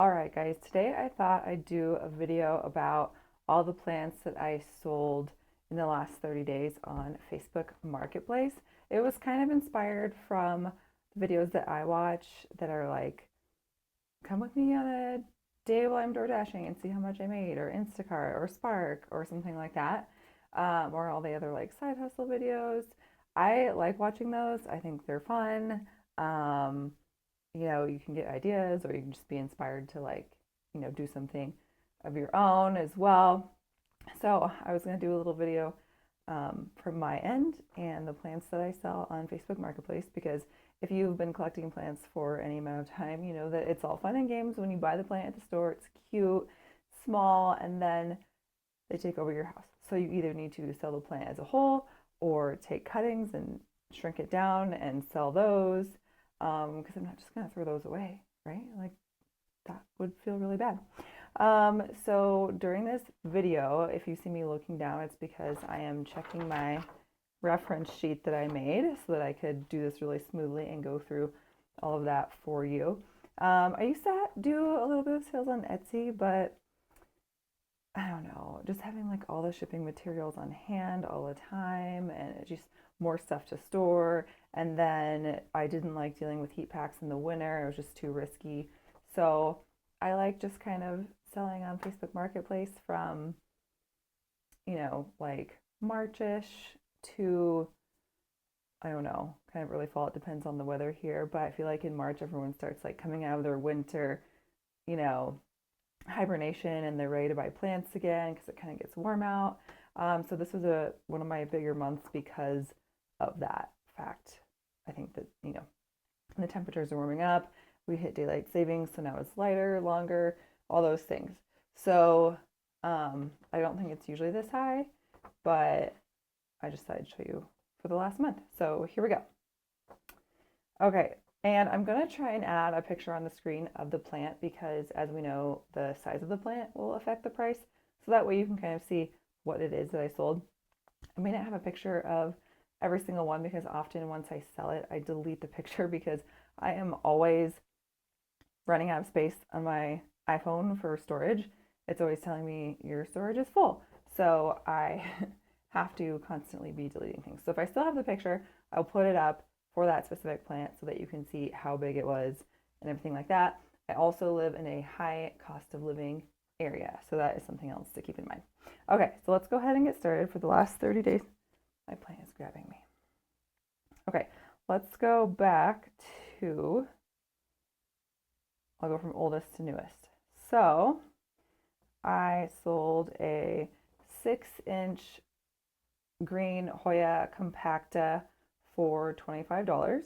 Alright guys, today I thought I'd do a video about all the plants that I sold in the last 30 days on Facebook Marketplace. It was kind of inspired from the videos that I watch that are like, come with me on a day while I'm door dashing and see how much I made, or Instacart, or Spark, or something like that, or all the other like side hustle videos. I like watching those. I think they're fun. Um, you can get ideas or you can just be inspired to do something of your own as well. So I was going to do a little video from my end and the plants that I sell on Facebook Marketplace, because if you've been collecting plants for any amount of time, you know that it's all fun and games when you buy the plant at the store. It's cute, small, and then they take over your house. So you either need to sell the plant as a whole or take cuttings and shrink it down and sell those, because I'm not just going to throw those away, right? Like that would feel really bad. So during this video, if you see me looking down, it's because I am checking my reference sheet that I made so that I could do this really smoothly and go through all of that for you. I used to do a little bit of sales on Etsy, but I don't know, just having like all the shipping materials on hand all the time and it's just more stuff to store. And then I didn't like dealing with heat packs in the winter, it was just too risky. So I like just kind of selling on Facebook Marketplace from, like Marchish to, I don't know, kind of early fall. It depends on the weather here, but I feel like in March everyone starts like coming out of their winter, you know, hibernation, and they're ready to buy plants again because it kind of gets warm out. So this was one of my bigger months because of that fact. I think that the temperatures are warming up. We hit daylight savings, so now it's lighter, longer, all those things. So I don't think it's usually this high, but I just thought I'd show you for the last month. So here we go. Okay, and I'm gonna try and add a picture on the screen of the plant because, as we know, the size of the plant will affect the price. So that way you can kind of see what it is that I sold. I may not have a picture of every single one because often once I sell it, I delete the picture because I am always running out of space on my iPhone for storage. It's always telling me your storage is full. So I have to constantly be deleting things. So if I still have the picture, I'll put it up for that specific plant so that you can see how big it was and everything like that. I also live in a high cost of living area, so that is something else to keep in mind. Okay, so let's go ahead and get started. For the last 30 days, my plant is grabbing me. Okay, let's go back to, I'll go from oldest to newest. So I sold a 6-inch green Hoya compacta for $25.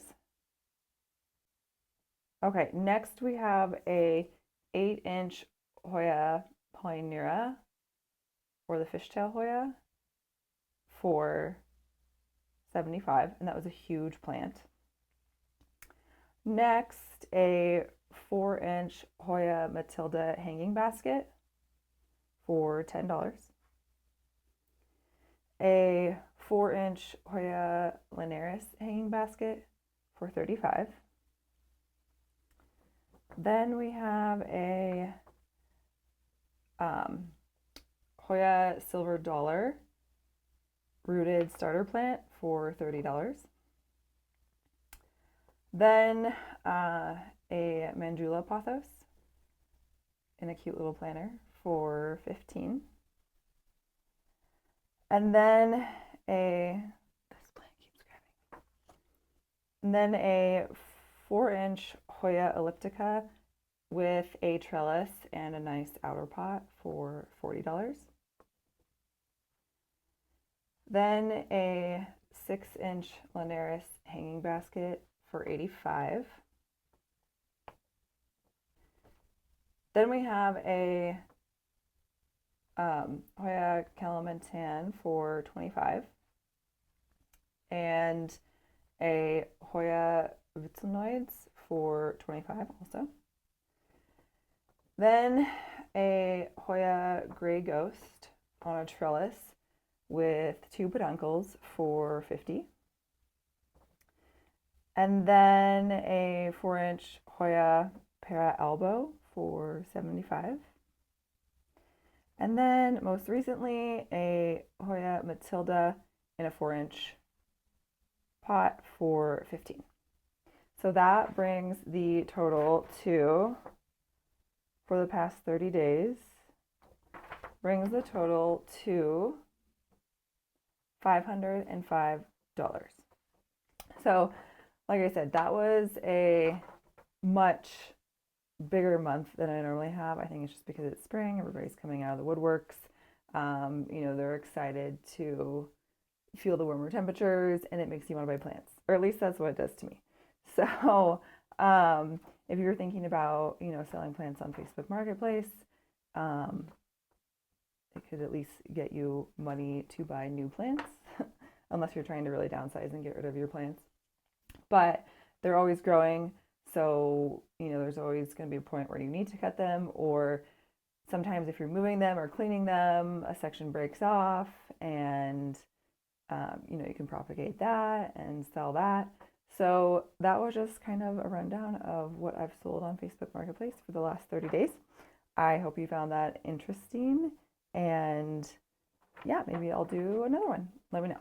Okay, next we have a 8-inch Hoya Pioneera, or the fishtail Hoya, for $75, and that was a huge plant. Next, a 4-inch Hoya Matilda hanging basket for $10. A 4-inch Hoya Linearis hanging basket for $35. Then we have a Hoya Silver Dollar rooted starter plant for $30. Then a Mandula pothos in a cute little planter for $15. And then this plant keeps grabbing. And then a 4-inch Hoya elliptica with a trellis and a nice outer pot for $40. Then a 6-inch Linearis hanging basket for $85. Then we have a Hoya Calamantan for $25 and a Hoya Vitsinoides for $25 also. Then a Hoya Gray Ghost on a trellis with 2 peduncles for $50. And then a 4-inch Hoya Para Elbow for $75. And then most recently, a Hoya Matilda in a 4-inch pot for $15. So that brings the total to, for the past 30 days, brings the total to $505. So, like I said, that was a much bigger month than I normally have. I think it's just because it's spring, everybody's coming out of the woodworks. They're excited to feel the warmer temperatures, and it makes you want to buy plants, or at least that's what it does to me. So, if you're thinking about, selling plants on Facebook Marketplace, it could at least get you money to buy new plants, unless you're trying to really downsize and get rid of your plants. But they're always growing, so there's always going to be a point where you need to cut them, or sometimes if you're moving them or cleaning them, a section breaks off, and you can propagate that and sell that. So that was just kind of a rundown of what I've sold on Facebook Marketplace for the last 30 days. I hope you found that interesting, and yeah, maybe I'll do another one. Let me know.